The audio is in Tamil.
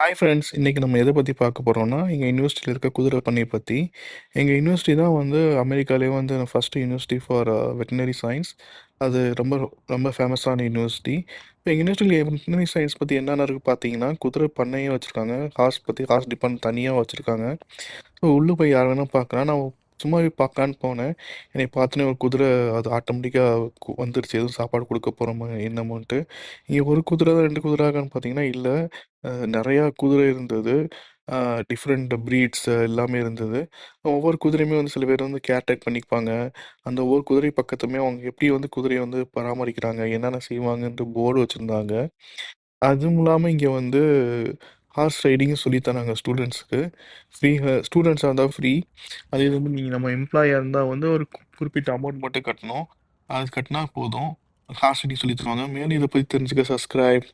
ஹாய் ஃப்ரெண்ட்ஸ், இன்றைக்கி நம்ம எதை பற்றி பார்க்க போகிறோம்னா எங்கள் யூனிவர்சிட்டியில் இருக்க குதிரை பண்ணையை பற்றி. எங்கள் யூனிவர்சிட்டி தான் வந்து அமெரிக்காலேயே வந்து first university for veterinary science. அது ரொம்ப ரொம்ப ஃபேமஸான யூனிவர்சிட்டி. இப்போ எங்கள் யூனிவர்சிட்டியில் வெட்டினரி சயின்ஸ் பற்றி என்னென்ன இருக்குது பார்த்தீங்கன்னா, குதிரை பண்ணையும் வச்சுருக்காங்க, ஹார்ஸ் டிபார்ட்மெண்ட் தனியாக வச்சுருக்காங்க. ஸோ உள்ளே போய் யார் வேணால் பார்க்கலாம். நான் சும்மா போய் பார்க்கலான்னு போனேன். என்னை பார்த்தோன்னே ஒரு குதிரை அது ஆட்டோமேட்டிக்காக வந்துருச்சு, எதுவும் சாப்பாடு கொடுக்க போகிறோமா என்னமோன்ட்டு. இங்கே ஒரு குதிரை தான் 2 குதிரை இருக்கான்னு பார்த்தீங்கன்னா இல்லை, நெறையா குதிரை இருந்தது. டிஃப்ரெண்ட் ப்ரீட்ஸ் எல்லாமே இருந்தது. ஒவ்வொரு குதிரையுமே வந்து சில பேர் வந்து கேர்டேக் பண்ணிப்பாங்க. அந்த ஒவ்வொரு குதிரை பக்கத்துமே அவங்க எப்படி வந்து குதிரைய வந்து பராமரிக்கிறாங்க, என்னென்ன செய்வாங்கன்ட்டு போர்டு வச்சுருந்தாங்க. அதுவும் இல்லாம இங்க வந்து ஹார்ஸ் ரைடிங்கும் சொல்லி தராங்க ஸ்டூடண்ட்ஸ்க்கு. ஸ்டூடண்ட்ஸா இருந்தா ஃப்ரீ. அதே இது வந்து நீங்க நம்ம எம்ப்ளாயியா இருந்தா வந்து ஒரு குறிப்பிட்ட அமௌண்ட் மட்டும் கட்டணும். அது கட்டினா போதும். ஹார்ஸ் ரைடிங் சொல்லி தருவாங்க. மேலும் இத பத்தி தெரிஞ்சுக்க சப்ஸ்கிரைப்.